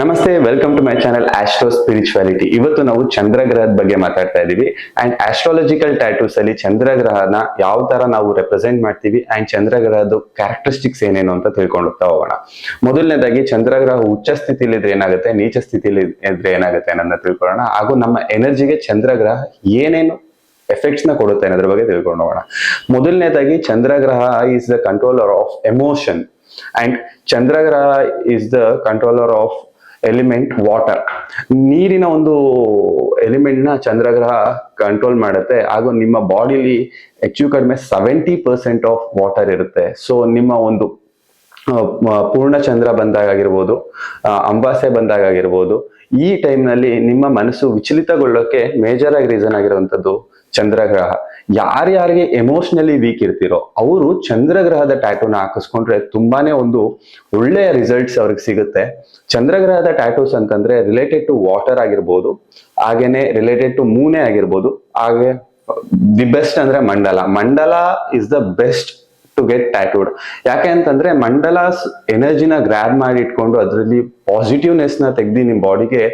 ನಮಸ್ತೆ, welcome to my channel astro spirituality. ಇವತ್ತು ನಾವು ಚಂದ್ರಗ್ರಹದ ಬಗ್ಗೆ ಮಾತಾಡ್ತಾ ಇದೀವಿ. ಅಂಡ್ ಆಸ್ಟ್ರಾಲಜಿಕಲ್ ಟ್ಯಾಟೂಸ್ ಅಲ್ಲಿ ಚಂದ್ರಗ್ರಹನ ಯಾವ ತರ ನಾವು ರೆಪ್ರೆಸೆಂಟ್ ಮಾಡ್ತೀವಿ ಅಂಡ್ ಚಂದ್ರಗ್ರಹದ ಕ್ಯಾರೆಕ್ಟರಿಸ್ಟಿಕ್ಸ್ ಏನೇನು ಅಂತ ತಿಳ್ಕೊಂಡು ಹೋಗೋಣ. ಮೊದಲನೇದಾಗಿ ಚಂದ್ರಗ್ರಹ ಉಚ್ಚ ಸ್ಥಿತಿಲಿ ಇದ್ರೆ ಏನಾಗುತ್ತೆ, ನೀಚ ಸ್ಥಿತಿಲಿ ಇದ್ರೆ ಏನಾಗುತ್ತೆ ಅನ್ನೋದನ್ನ ತಿಳ್ಕೊಳ್ಳೋಣ. ಹಾಗೂ ನಮ್ಮ ಎನರ್ಜಿಗೆ ಚಂದ್ರಗ್ರಹ ಏನೇನು ಎಫೆಕ್ಟ್ಸ್ ನ ಕೊಡುತ್ತೆ ಅನ್ನೋದ್ರ ಬಗ್ಗೆ ತಿಳ್ಕೊಂಡು ಹೋಗೋಣ. ಮೊದಲನೇದಾಗಿ ಚಂದ್ರಗ್ರಹ is the controller of emotion and ಚಂದ್ರಗ್ರಹ is the controller of element water. ನೀರಿನ ಒಂದು ಎಲಿಮೆಂಟ್ ನ ಚಂದ್ರಗ್ರಹ ಕಂಟ್ರೋಲ್ ಮಾಡುತ್ತೆ. ಹಾಗೂ ನಿಮ್ಮ ಬಾಡಿಲಿ ಹೆಚ್ಚು ಕಡಿಮೆ 70% ಆಫ್ ವಾಟರ್ ಇರುತ್ತೆ. ಸೊ ನಿಮ್ಮ ಒಂದು ಪೂರ್ಣ ಚಂದ್ರ ಬಂದಾಗ ಆಗಿರ್ಬೋದು, ಅಮಾವಾಸ್ಯೆ ಬಂದಾಗ ಆಗಿರ್ಬೋದು, ಈ ಟೈಮ್ ನಲ್ಲಿ ನಿಮ್ಮ ಮನಸ್ಸು ವಿಚಲಿತಗೊಳ್ಳೋಕೆ ಮೇಜರ್ ಆಗಿ ರೀಸನ್ ಆಗಿರುವಂತದ್ದು ಚಂದ್ರಗ್ರಹ. ಯಾರ್ಯಾರಿಗೆ ಎಮೋಷನಲಿ ವೀಕ್ ಇರ್ತಿರೋ ಅವರು ಚಂದ್ರಗ್ರಹದ ಟ್ಯಾಟೂನ ಹಾಕಿಸ್ಕೊಂಡ್ರೆ ತುಂಬಾನೇ ಒಂದು ಒಳ್ಳೆಯ ರಿಸಲ್ಟ್ಸ್ ಅವ್ರಿಗೆ ಸಿಗುತ್ತೆ. ಚಂದ್ರಗ್ರಹದ ಟ್ಯಾಟೂಸ್ ಅಂತಂದ್ರೆ ರಿಲೇಟೆಡ್ ಟು ವಾಟರ್ ಆಗಿರ್ಬೋದು, ಹಾಗೇನೆ ರಿಲೇಟೆಡ್ ಟು ಮೂನೆ ಆಗಿರ್ಬೋದು. ಹಾಗೆ ದಿ ಬೆಸ್ಟ್ ಅಂದ್ರೆ mandala is the best to get tattooed. ಯಾಕೆ ಅಂತಂದ್ರೆ ಮಂಡಲಾಸ್ ಎನರ್ಜಿನ ಗ್ರ್ಯಾಬ್ ಮಾಡಿ ಇಟ್ಕೊಂಡು ಅದರಲ್ಲಿ ಪಾಸಿಟಿವ್ನೆಸ್ ನ ತೆಗ್ದು ನಿಮ್ ಬಾಡಿಗೆ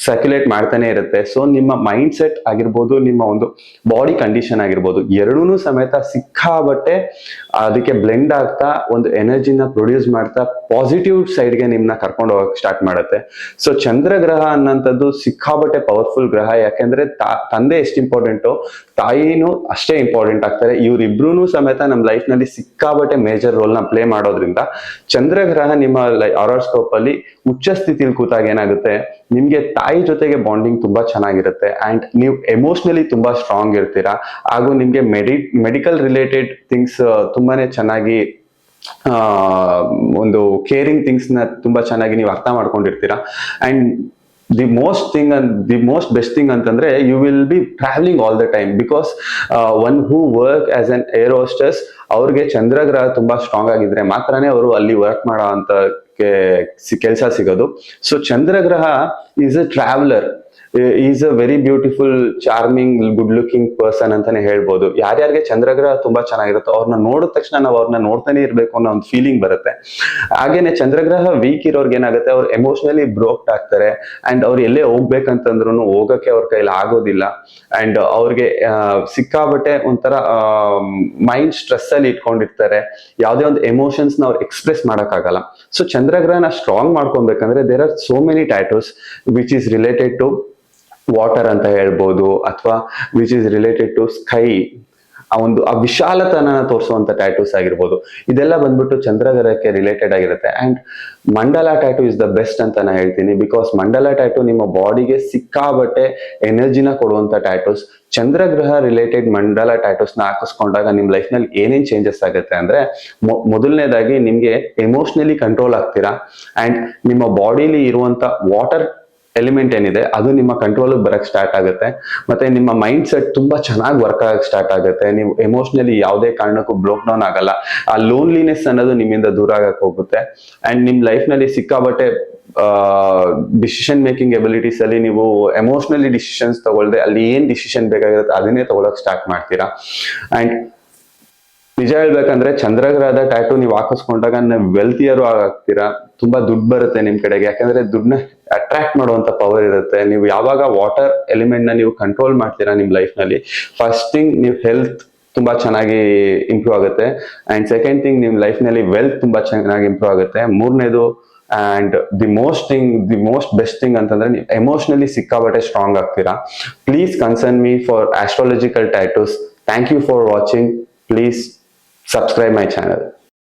ಸರ್ಕ್ಯುಲೇಟ್ ಮಾಡ್ತಾನೆ ಇರುತ್ತೆ. ಸೊ ನಿಮ್ಮ ಮೈಂಡ್ ಸೆಟ್ ಆಗಿರ್ಬೋದು, ನಿಮ್ಮ ಒಂದು ಬಾಡಿ ಕಂಡೀಷನ್ ಆಗಿರ್ಬೋದು, ಎರಡೂ ಸಮೇತ ಸಿಕ್ಕಾಬಟ್ಟೆ ಅದಕ್ಕೆ ಬ್ಲೆಂಡ್ ಆಗ್ತಾ ಒಂದು ಎನರ್ಜಿನ ಪ್ರೊಡ್ಯೂಸ್ ಮಾಡ್ತಾ ಪಾಸಿಟಿವ್ ಸೈಡ್ಗೆ ನಿಮ್ನ ಕರ್ಕೊಂಡು ಹೋಗಕ್ ಸ್ಟಾರ್ಟ್ ಮಾಡುತ್ತೆ. ಸೊ ಚಂದ್ರಗ್ರಹ ಅನ್ನೋಂಥದ್ದು ಸಿಕ್ಕಾಬಟ್ಟೆ ಪವರ್ಫುಲ್ ಗ್ರಹ. ಯಾಕೆಂದ್ರೆ ತಂದೆ ಎಷ್ಟು ಇಂಪಾರ್ಟೆಂಟು, ತಾಯಿನೂ ಅಷ್ಟೇ ಇಂಪಾರ್ಟೆಂಟ್ ಆಗ್ತಾರೆ. ಇವ್ರಿಬ್ರು ಸಮೇತ ನಮ್ಮ ಲೈಫ್ ನಲ್ಲಿ ಸಿಕ್ಕಾಬಟ್ಟೆ ಮೇಜರ್ ರೋಲ್ ನ ಪ್ಲೇ ಮಾಡೋದ್ರಿಂದ ಚಂದ್ರಗ್ರಹ ನಿಮ್ಮ ಹಾರೋಸ್ಕೋಪ್ ಅಲ್ಲಿ ಉಚ್ಚ ಸ್ಥಿತಿಲಿ ಕೂತಾಗ ಏನಾಗುತ್ತೆ, ನಿಮ್ಗೆ ತಾಯಿ ಜೊತೆಗೆ ಬಾಂಡಿಂಗ್ ತುಂಬಾ ಚೆನ್ನಾಗಿರುತ್ತೆ ಅಂಡ್ ನೀವು ಎಮೋಷನಲಿ ತುಂಬಾ ಸ್ಟ್ರಾಂಗ್ ಇರ್ತೀರಾ. ಹಾಗೂ ನಿಮ್ಗೆ ಮೆಡಿಕಲ್ ರಿಲೇಟೆಡ್ ಥಿಂಗ್ಸ್ ತುಂಬಾನೇ ಚೆನ್ನಾಗಿ ಒಂದು ಕೇರಿಂಗ್ ಥಿಂಗ್ಸ್ ನ ತುಂಬಾ ಚೆನ್ನಾಗಿ ನೀವು ಅರ್ಥ ಮಾಡ್ಕೊಂಡಿರ್ತೀರಾ. And the most best thing ಅಂತಂದ್ರೆ you will be travelling all the time. Because one who work as an air hostess, ಅವ್ರಿಗೆ ಚಂದ್ರಗ್ರಹ ತುಂಬಾ ಸ್ಟ್ರಾಂಗ್ ಆಗಿದ್ರೆ ಮಾತ್ರನೇ ಅವರು ಅಲ್ಲಿ ವರ್ಕ್ ಮಾಡೋ ಅಂತ ಕೆಲಸ ಸಿಗೋದು. ಸೊ ಚಂದ್ರಗ್ರಹ is a traveller, is a very beautiful, charming, good looking person ಅಂತಾನೆ ಹೇಳ್ಬೋದು. ಯಾರ್ಯಾರಿಗೆ ಚಂದ್ರಗ್ರಹ ತುಂಬಾ ಚೆನ್ನಾಗಿರುತ್ತೋ ಅವ್ರನ್ನ ನೋಡಿದ ತಕ್ಷಣ ನಾವು ಅವ್ರನ್ನ ನೋಡ್ತಾನೆ ಇರ್ಬೇಕು ಅನ್ನೋ ಒಂದು ಫೀಲಿಂಗ್ ಬರುತ್ತೆ. ಹಾಗೇನೆ ಚಂದ್ರಗ್ರಹ ವೀಕ್ ಇರೋರ್ಗೆ ಏನಾಗುತ್ತೆ, ಅವ್ರು ಎಮೋಷನಲಿ ಬ್ರೋಕ್ಡ್ ಆಗ್ತಾರೆ ಅಂಡ್ ಅವ್ರು ಎಲ್ಲೇ ಹೋಗ್ಬೇಕಂತಂದ್ರು ಹೋಗಕ್ಕೆ ಅವ್ರ ಕೈಲಿ ಆಗೋದಿಲ್ಲ. ಅಂಡ್ ಅವ್ರಿಗೆ ಸಿಕ್ಕಾಬಟ್ಟೆ ಒಂಥರ ಮೈಂಡ್ ಸ್ಟ್ರೆಸ್ ಅಲ್ಲಿ ಇಟ್ಕೊಂಡಿರ್ತಾರೆ. ಯಾವುದೇ ಒಂದು ಎಮೋಷನ್ಸ್ ನ ಅವ್ರು ಎಕ್ಸ್ಪ್ರೆಸ್ ಮಾಡಕ್ಕಾಗಲ್ಲ. ಸೊ ಚಂದ್ರಗ್ರಹನ ಸ್ಟ್ರಾಂಗ್ ಮಾಡ್ಕೊಬೇಕಂದ್ರೆ there are so many tattoos which is related to water ಅಂತ ಹೇಳ್ಬೋದು, ಅಥವಾ which is related to sky, ಆ ವಿಶಾಲತನ ತೋರಿಸುವಂತ ಟ್ಯಾಟೂಸ್ ಆಗಿರ್ಬೋದು. ಇದೆಲ್ಲ ಬಂದ್ಬಿಟ್ಟು ಚಂದ್ರಗ್ರಹಕ್ಕೆ ರಿಲೇಟೆಡ್ ಆಗಿರುತ್ತೆ. And mandala tattoo is the best ಅಂತ ನಾನು ಹೇಳ್ತೀನಿ. ಬಿಕಾಸ್ ಮಂಡಲ ಟ್ಯಾಟೂ ನಿಮ್ಮ ಬಾಡಿಗೆ ಸಿಕ್ಕಾಬಟ್ಟೆ ಎನರ್ಜಿನ ಕೊಡುವಂತ ಟ್ಯಾಟೂಸ್. ಚಂದ್ರಗ್ರಹ ರಿಲೇಟೆಡ್ ಮಂಡಲ ಟ್ಯಾಟೂಸ್ ನ ಹಾಕಿಸ್ಕೊಂಡಾಗ ನಿಮ್ ಲೈಫ್ ನಲ್ಲಿ ಏನೇನ್ ಚೇಂಜಸ್ ಆಗುತ್ತೆ ಅಂದ್ರೆ, ಮೊದಲನೇದಾಗಿ ನಿಮ್ಗೆ ಎಮೋಷನಲಿ ಕಂಟ್ರೋಲ್ ಆಗ್ತೀರಾ ಅಂಡ್ ನಿಮ್ಮ ಬಾಡಿಲಿ ಇರುವಂತ ವಾಟರ್ ಎಲಿಮೆಂಟ್ ಏನಿದೆ ಅದು ನಿಮ್ಮ ಕಂಟ್ರೋಲ್ ಬರಕ್ ಸ್ಟಾರ್ಟ್ ಆಗುತ್ತೆ. ಮತ್ತೆ ನಿಮ್ಮ ಮೈಂಡ್ ಸೆಟ್ ತುಂಬಾ ಚೆನ್ನಾಗಿ ವರ್ಕ್ ಆಗಕ್ ಸ್ಟಾರ್ಟ್ ಆಗುತ್ತೆ. ನೀವು ಎಮೋಷನಲಿ ಯಾವುದೇ ಕಾರಣಕ್ಕೂ ಬ್ರೋಕ್ ಡೌನ್ ಆಗಲ್ಲ. ಆ ಲೋನ್ಲಿನೆಸ್ ಅನ್ನೋದು ನಿಮ್ಮಿಂದ ದೂರ ಆಗಕ್ ಹೋಗುತ್ತೆ. ಅಂಡ್ ನಿಮ್ ಲೈಫ್ ನಲ್ಲಿ ಸಿಕ್ಕಾಬಟ್ಟೆ ಡಿಸಿಷನ್ ಮೇಕಿಂಗ್ ಎಬಿಲಿಟೀಸ್ ಅಲ್ಲಿ ನೀವು ಎಮೋಷನಲಿ ಡಿಸಿಷನ್ಸ್ ತಗೊಳ್ದೆ ಅಲ್ಲಿ ಏನ್ ಡಿಸಿಷನ್ ಬೇಕಾಗಿರುತ್ತೆ ಅದನ್ನೇ ತಗೊಳಕ್ ಸ್ಟಾರ್ಟ್ ಮಾಡ್ತೀರಾ. ಅಂಡ್ ನಿಜ ಹೇಳ್ಬೇಕಂದ್ರೆ ಚಂದ್ರಗ್ರಹದ ಟ್ಯಾಟೂ ನೀವು ಹಾಕಿಸ್ಕೊಂಡಾಗ ನೀವು ವೆಲ್ತಿಯರು ಆಗ್ತೀರಾ. ತುಂಬಾ ದುಡ್ಡು ಬರುತ್ತೆ ನಿಮ್ ಕಡೆಗೆ. ಯಾಕಂದ್ರೆ ದುಡ್ಡನ್ನ ಅಟ್ರಾಕ್ಟ್ ಮಾಡುವಂತ ಪವರ್ ಇರುತ್ತೆ. ನೀವು ಯಾವಾಗ ವಾಟರ್ ಎಲಿಮೆಂಟ್ ನ ನೀವು ಕಂಟ್ರೋಲ್ ಮಾಡ್ತೀರಾ ನಿಮ್ ಲೈಫ್ ನಲ್ಲಿ, ಫಸ್ಟ್ ಥಿಂಗ್ ನೀವು ಹೆಲ್ತ್ ತುಂಬಾ ಚೆನ್ನಾಗಿ ಇಂಪ್ರೂವ್ ಆಗುತ್ತೆ. ಅಂಡ್ ಸೆಕೆಂಡ್ ಥಿಂಗ್ ನಿಮ್ ಲೈಫ್ ನಲ್ಲಿ ವೆಲ್ತ್ ತುಂಬಾ ಚೆನ್ನಾಗಿ ಇಂಪ್ರೂವ್ ಆಗುತ್ತೆ. ಮೂರನೇದು and the most best thing ಅಂತಂದ್ರೆ ನೀವು ಎಮೋಷನಲಿ ಸಿಕ್ಕಾಬಟ್ಟೆ ಸ್ಟ್ರಾಂಗ್ ಆಗ್ತೀರಾ. Please concern me for astrological tattoos. Thank you for watching. Please subscribe my channel.